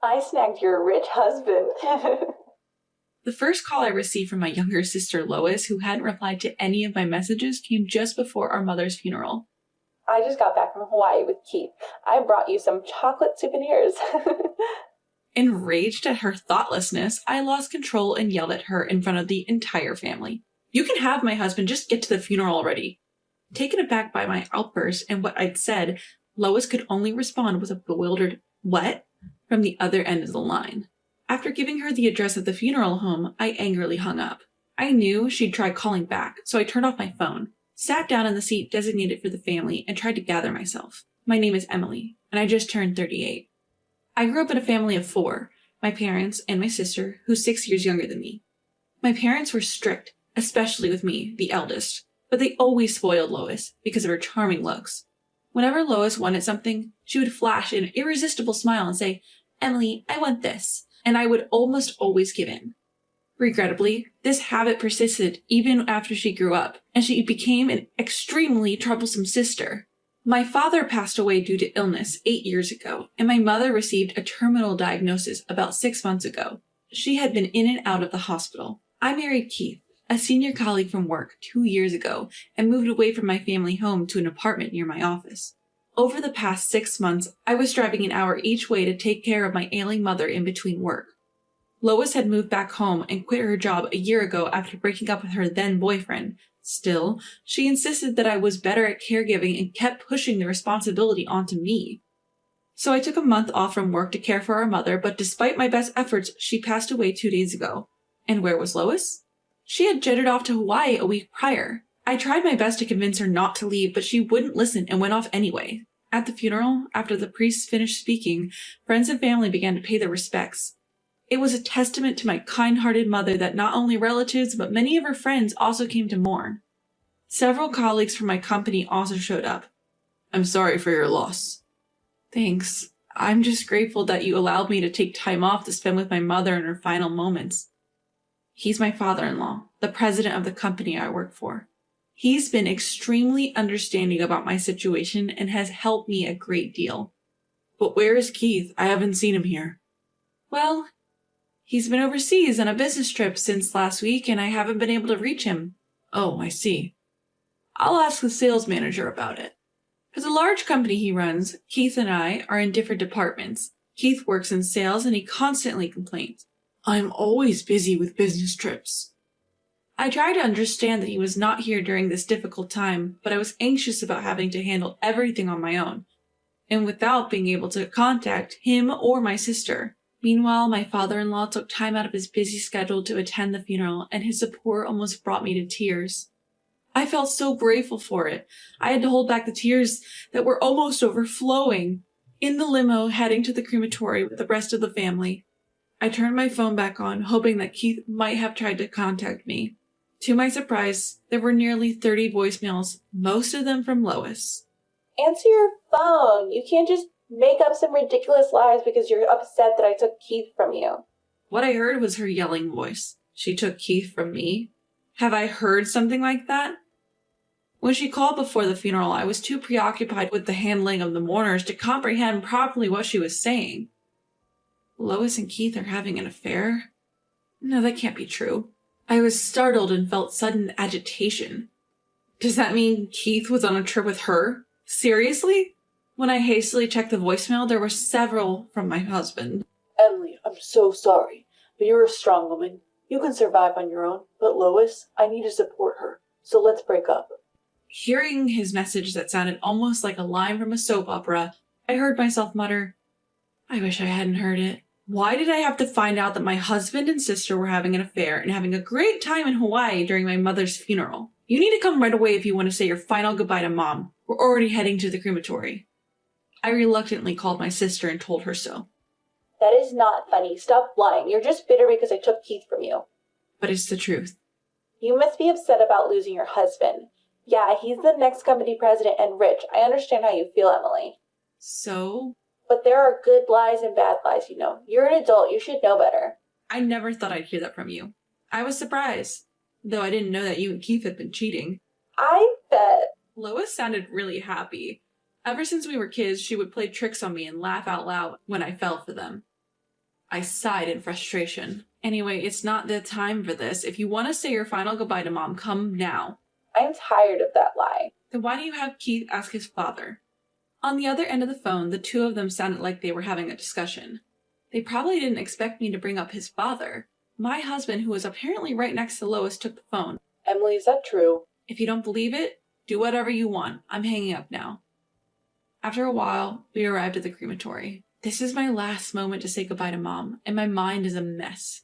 I snagged your rich husband. The first call I received from my younger sister Lois, who hadn't replied to any of my messages, came just before our mother's funeral. I just got back from Hawaii with Keith. I brought you some chocolate souvenirs. Enraged at her thoughtlessness, I lost control and yelled at her in front of the entire family. You can have my husband, just get to the funeral already. Taken aback by my outburst and what I'd said, Lois could only respond with a bewildered, "What?" from the other end of the line. After giving her the address of the funeral home, I angrily hung up. I knew she'd try calling back, so I turned off my phone, sat down in the seat designated for the family, and tried to gather myself. My name is Emily, and I just turned 38. I grew up in a family of 4, my parents and my sister, who's 6 years younger than me. My parents were strict, especially with me, the eldest, but they always spoiled Lois because of her charming looks. Whenever Lois wanted something, she would flash an irresistible smile and say, "Emily, I want this," and I would almost always give in. Regrettably, this habit persisted even after she grew up, and she became an extremely troublesome sister. My father passed away due to illness 8 years ago, and my mother received a terminal diagnosis about 6 months ago. She had been in and out of the hospital. I married Keith, a senior colleague from work, 2 years ago, and moved away from my family home to an apartment near my office. Over the past 6 months, I was driving an hour each way to take care of my ailing mother in between work. Lois had moved back home and quit her job a year ago after breaking up with her then-boyfriend. Still, she insisted that I was better at caregiving and kept pushing the responsibility onto me. So I took a month off from work to care for our mother, but despite my best efforts, she passed away 2 days ago. And where was Lois? She had jetted off to Hawaii a week prior. I tried my best to convince her not to leave, but she wouldn't listen and went off anyway. At the funeral, after the priest finished speaking, friends and family began to pay their respects. It was a testament to my kind-hearted mother that not only relatives, but many of her friends also came to mourn. Several colleagues from my company also showed up. "I'm sorry for your loss." "Thanks. I'm just grateful that you allowed me to take time off to spend with my mother in her final moments." He's my father-in-law, the president of the company I work for. He's been extremely understanding about my situation and has helped me a great deal. "But where is Keith? I haven't seen him here." "Well, he's been overseas on a business trip since last week, and I haven't been able to reach him." "Oh, I see. I'll ask the sales manager about it." For the large company he runs, Keith and I are in different departments. Keith works in sales and he constantly complains, "I'm always busy with business trips." I tried to understand that he was not here during this difficult time, but I was anxious about having to handle everything on my own, and without being able to contact him or my sister. Meanwhile, my father-in-law took time out of his busy schedule to attend the funeral, and his support almost brought me to tears. I felt so grateful for it. I had to hold back the tears that were almost overflowing. In the limo heading to the crematory with the rest of the family, I turned my phone back on, hoping that Keith might have tried to contact me. To my surprise, there were nearly 30 voicemails, most of them from Lois. Answer your phone. You can't just make up some ridiculous lies because you're upset that I took Keith from you. What I heard was her yelling voice. She took Keith from me? Have I heard something like that? When she called before the funeral, I was too preoccupied with the handling of the mourners to comprehend properly what she was saying. Lois and Keith are having an affair? No, that can't be true. I was startled and felt sudden agitation. Does that mean Keith was on a trip with her? Seriously? When I hastily checked the voicemail, there were several from my husband. "Emily, I'm so sorry, but you're a strong woman. You can survive on your own, but Lois, I need to support her, so let's break up." Hearing his message that sounded almost like a line from a soap opera, I heard myself mutter, "I wish I hadn't heard it. Why did I have to find out that my husband and sister were having an affair and having a great time in Hawaii during my mother's funeral? You need to come right away if you want to say your final goodbye to Mom. We're already heading to the crematory." I reluctantly called my sister and told her so. "That is not funny. Stop lying. You're just bitter because I took Keith from you." But it's the truth. "You must be upset about losing your husband. Yeah, he's the next company president and rich. I understand how you feel, Emily. So? But there are good lies and bad lies, you know. You're an adult. You should know better." I never thought I'd hear that from you. I was surprised, though I didn't know that you and Keith had been cheating. "I bet." Lois sounded really happy. Ever since we were kids, she would play tricks on me and laugh out loud when I fell for them. I sighed in frustration. Anyway, it's not the time for this. If you want to say your final goodbye to Mom, come now. I'm tired of that lie. Then why do you have Keith ask his father? On the other end of the phone, the two of them sounded like they were having a discussion. They probably didn't expect me to bring up his father. My husband, who was apparently right next to Lois, took the phone. Emily, is that true? If you don't believe it, do whatever you want. I'm hanging up now. After a while, we arrived at the crematory. This is my last moment to say goodbye to Mom, and my mind is a mess.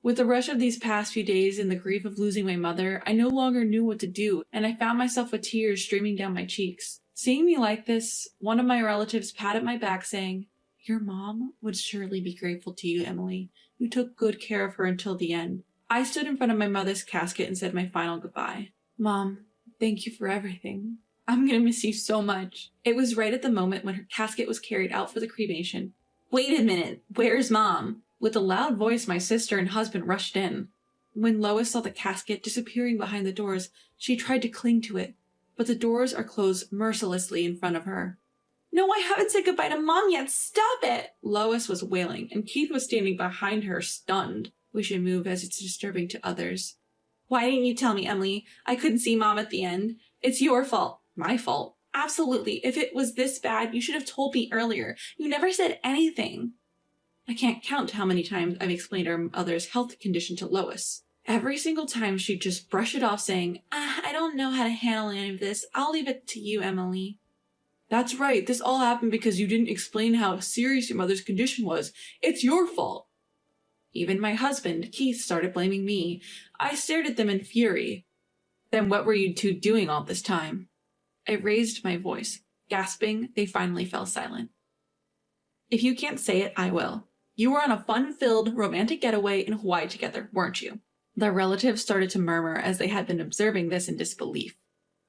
With the rush of these past few days and the grief of losing my mother, I no longer knew what to do, and I found myself with tears streaming down my cheeks. Seeing me like this, one of my relatives patted my back saying, "Your mom would surely be grateful to you, Emily. You took good care of her until the end." I stood in front of my mother's casket and said my final goodbye. "Mom, thank you for everything. I'm gonna miss you so much." It was right at the moment when her casket was carried out for the cremation. "Wait a minute, where's Mom?" With a loud voice, my sister and husband rushed in. When Lois saw the casket disappearing behind the doors, she tried to cling to it, but the doors are closed mercilessly in front of her. "No, I haven't said goodbye to Mom yet. Stop it!" Lois was wailing, and Keith was standing behind her, stunned. "We should move as it's disturbing to others." "Why didn't you tell me, Emily? I couldn't see Mom at the end. It's your fault." "My fault?" "Absolutely. If it was this bad, you should have told me earlier. You never said anything." I can't count how many times I've explained our mother's health condition to Lois. Every single time she'd just brush it off saying, "I don't know how to handle any of this. I'll leave it to you, Emily." "That's right. This all happened because you didn't explain how serious your mother's condition was. It's your fault." Even my husband, Keith, started blaming me. I stared at them in fury. "Then what were you two doing all this time?" I raised my voice. Gasping, they finally fell silent. "If you can't say it, I will. You were on a fun-filled, romantic getaway in Hawaii together, weren't you?" The relatives started to murmur as they had been observing this in disbelief.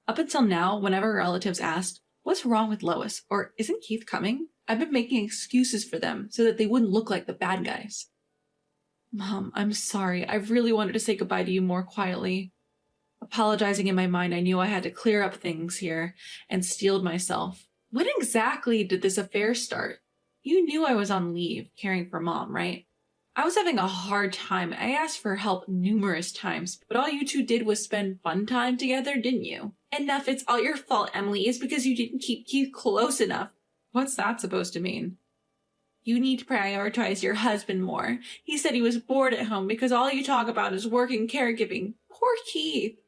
Up until now, whenever relatives asked, "What's wrong with Lois?" or "Isn't Keith coming?" I've been making excuses for them so that they wouldn't look like the bad guys. "Mom, I'm sorry. I really wanted to say goodbye to you more quietly." Apologizing in my mind, I knew I had to clear up things here and steeled myself. When exactly did this affair start? You knew I was on leave, caring for Mom, right? I was having a hard time. I asked for help numerous times, but all you two did was spend fun time together, didn't you? "Enough, it's all your fault, Emily. It's because you didn't keep Keith close enough." What's that supposed to mean? "You need to prioritize your husband more. He said he was bored at home because all you talk about is work and caregiving. Poor Keith."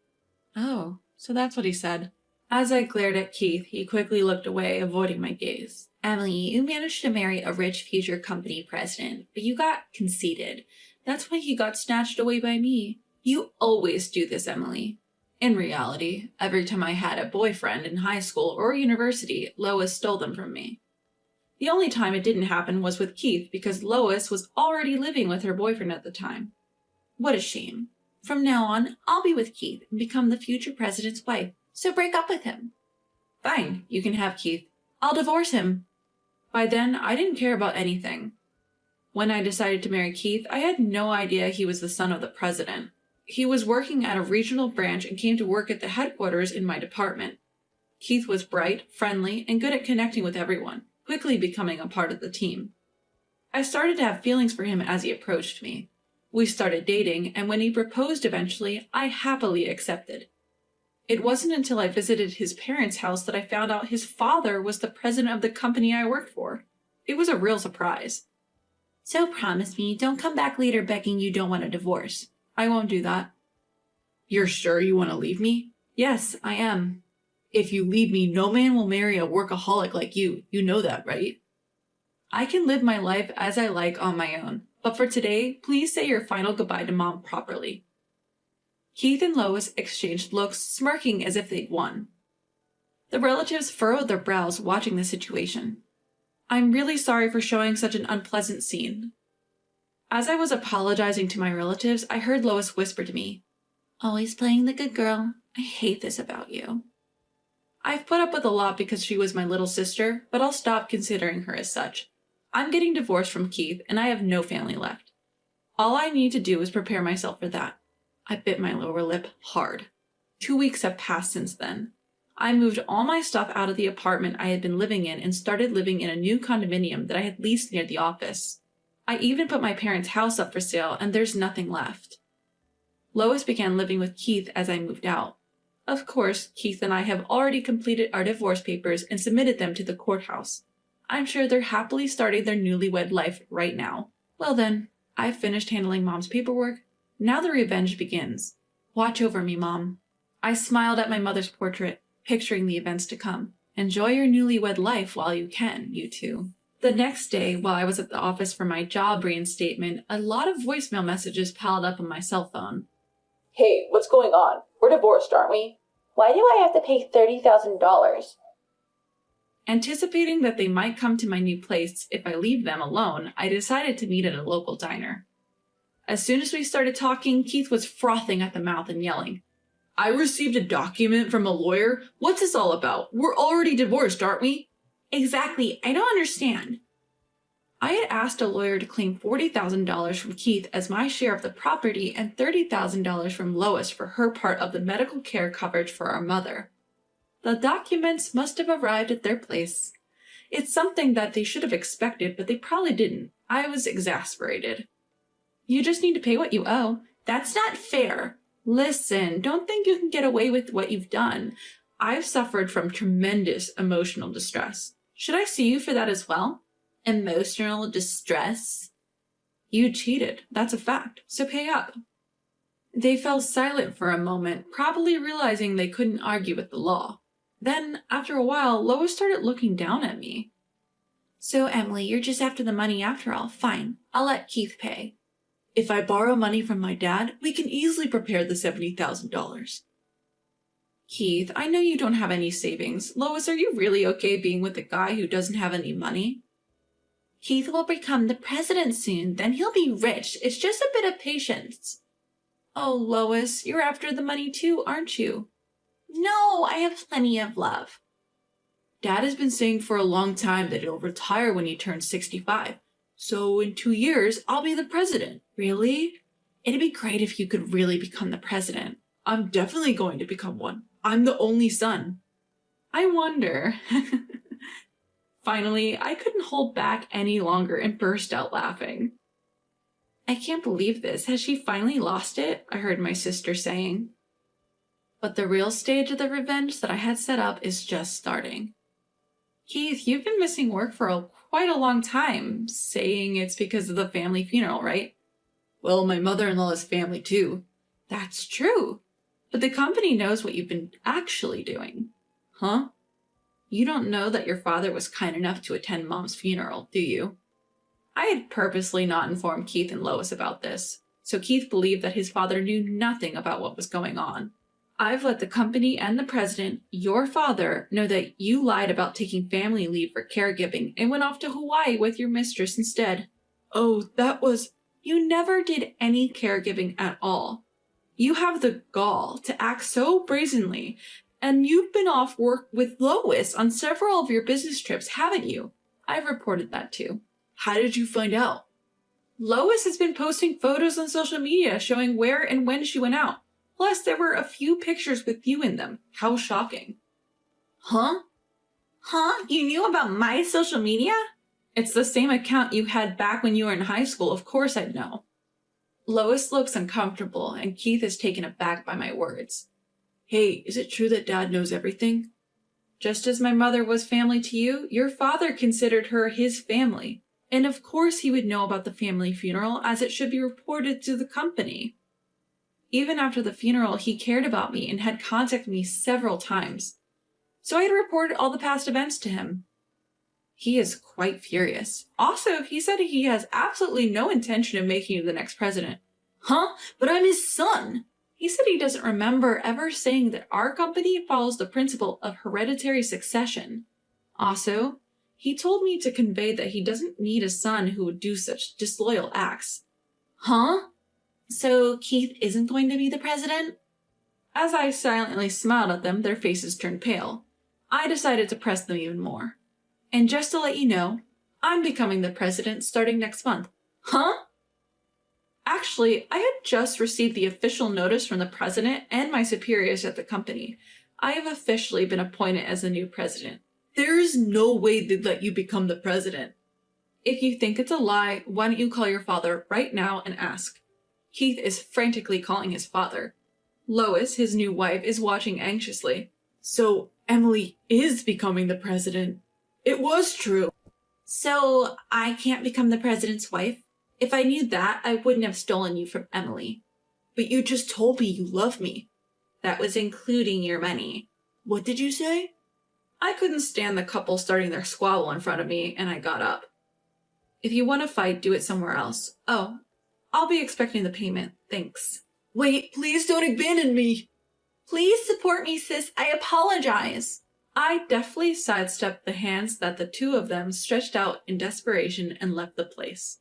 Oh, so that's what he said. As I glared at Keith, he quickly looked away, avoiding my gaze. "Emily, you managed to marry a rich future company president, but you got conceited. That's why he got snatched away by me. You always do this, Emily." In reality, every time I had a boyfriend in high school or university, Lois stole them from me. The only time it didn't happen was with Keith because Lois was already living with her boyfriend at the time. What a shame. From now on, I'll be with Keith and become the future president's wife, so break up with him. Fine, you can have Keith. I'll divorce him. By then, I didn't care about anything. When I decided to marry Keith, I had no idea he was the son of the president. He was working at a regional branch and came to work at the headquarters in my department. Keith was bright, friendly, and good at connecting with everyone, quickly becoming a part of the team. I started to have feelings for him as he approached me. We started dating, and when he proposed eventually, I happily accepted. It wasn't until I visited his parents' house that I found out his father was the president of the company I worked for. It was a real surprise. "So promise me, don't come back later begging you don't want a divorce." "I won't do that." "You're sure you want to leave me?" "Yes, I am." "If you leave me, no man will marry a workaholic like you. You know that, right?" "I can live my life as I like on my own. But for today, please say your final goodbye to Mom properly." Keith and Lois exchanged looks, smirking as if they'd won. The relatives furrowed their brows watching the situation. "I'm really sorry for showing such an unpleasant scene." As I was apologizing to my relatives, I heard Lois whisper to me, "Always playing the good girl. I hate this about you." I've put up with a lot because she was my little sister, but I'll stop considering her as such. I'm getting divorced from Keith, and I have no family left. All I need to do is prepare myself for that. I bit my lower lip hard. 2 weeks have passed since then. I moved all my stuff out of the apartment I had been living in and started living in a new condominium that I had leased near the office. I even put my parents' house up for sale and there's nothing left. Lois began living with Keith as I moved out. Of course, Keith and I have already completed our divorce papers and submitted them to the courthouse. I'm sure they're happily starting their newlywed life right now. Well then, I've finished handling Mom's paperwork. Now the revenge begins. Watch over me, Mom. I smiled at my mother's portrait, picturing the events to come. Enjoy your newlywed life while you can, you two. The next day, while I was at the office for my job reinstatement, a lot of voicemail messages piled up on my cell phone. Hey, what's going on? We're divorced, aren't we? Why do I have to pay $30,000? Anticipating that they might come to my new place if I leave them alone, I decided to meet at a local diner. As soon as we started talking, Keith was frothing at the mouth and yelling, I received a document from a lawyer. What's this all about? We're already divorced, aren't we? Exactly. I don't understand. I had asked a lawyer to claim $40,000 from Keith as my share of the property and $30,000 from Lois for her part of the medical care coverage for our mother. The documents must have arrived at their place. It's something that they should have expected, but they probably didn't. I was exasperated. You just need to pay what you owe. That's not fair. Listen, don't think you can get away with what you've done. I've suffered from tremendous emotional distress. Should I sue you for that as well? Emotional distress? You cheated. That's a fact. So pay up. They fell silent for a moment, probably realizing they couldn't argue with the law. Then, after a while, Lois started looking down at me. So, Emily, you're just after the money after all. Fine. I'll let Keith pay. If I borrow money from my dad, we can easily prepare the $70,000. Keith, I know you don't have any savings. Lois, are you really okay being with a guy who doesn't have any money? Keith will become the president soon. Then he'll be rich. It's just a bit of patience. Oh, Lois, you're after the money too, aren't you? No, I have plenty of love. Dad has been saying for a long time that he'll retire when he turns 65. So in 2 years, I'll be the president. Really? It'd be great if you could really become the president. I'm definitely going to become one. I'm the only son. I wonder. Finally, I couldn't hold back any longer and burst out laughing. I can't believe this. Has she finally lost it? I heard my sister saying. But the real stage of the revenge that I had set up is just starting. Keith, you've been missing work for quite a long time, saying it's because of the family funeral, right? Well, my mother-in-law is family too. That's true. But the company knows what you've been actually doing. Huh? You don't know that your father was kind enough to attend Mom's funeral, do you? I had purposely not informed Keith and Lois about this, so Keith believed that his father knew nothing about what was going on. I've let the company and the president, your father, know that you lied about taking family leave for caregiving and went off to Hawaii with your mistress instead. Oh, You never did any caregiving at all. You have the gall to act so brazenly, and you've been off work with Lois on several of your business trips, haven't you? I've reported that too. How did you find out? Lois has been posting photos on social media showing where and when she went out. Plus, there were a few pictures with you in them. How shocking. Huh? You knew about my social media? It's the same account you had back when you were in high school. Of course I'd know. Lois looks uncomfortable, and Keith is taken aback by my words. Hey, is it true that Dad knows everything? Just as my mother was family to you, your father considered her his family. And of course he would know about the family funeral, as it should be reported to the company. Even after the funeral, he cared about me and had contacted me several times. So I had reported all the past events to him. He is quite furious. Also, he said he has absolutely no intention of making you the next president. Huh? But I'm his son! He said he doesn't remember ever saying that our company follows the principle of hereditary succession. Also, he told me to convey that he doesn't need a son who would do such disloyal acts. Huh? So Keith isn't going to be the president? As I silently smiled at them, their faces turned pale. I decided to press them even more. And just to let you know, I'm becoming the president starting next month. Huh? Actually, I had just received the official notice from the president and my superiors at the company. I have officially been appointed as the new president. There is no way they'd let you become the president. If you think it's a lie, why don't you call your father right now and ask? Keith is frantically calling his father. Lois, his new wife, is watching anxiously. So Emily is becoming the president. It was true. So I can't become the president's wife? If I knew that, I wouldn't have stolen you from Emily. But you just told me you love me. That was including your money. What did you say? I couldn't stand the couple starting their squabble in front of me, and I got up. If you want to fight, do it somewhere else. Oh, I'll be expecting the payment. Thanks. Wait, please don't abandon me. Please support me, sis. I apologize. I deftly sidestepped the hands that the two of them stretched out in desperation and left the place.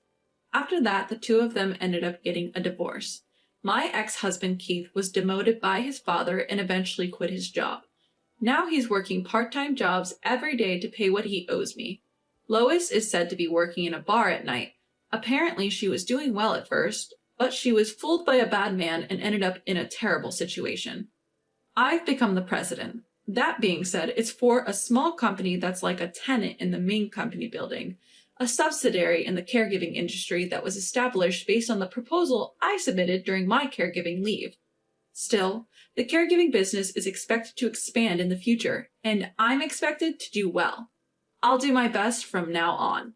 After that, the two of them ended up getting a divorce. My ex-husband Keith was demoted by his father and eventually quit his job. Now he's working part-time jobs every day to pay what he owes me. Lois is said to be working in a bar at night. Apparently she was doing well at first, but she was fooled by a bad man and ended up in a terrible situation. I've become the president. That being said, it's for a small company that's like a tenant in the main company building, a subsidiary in the caregiving industry that was established based on the proposal I submitted during my caregiving leave. Still, the caregiving business is expected to expand in the future, and I'm expected to do well. I'll do my best from now on.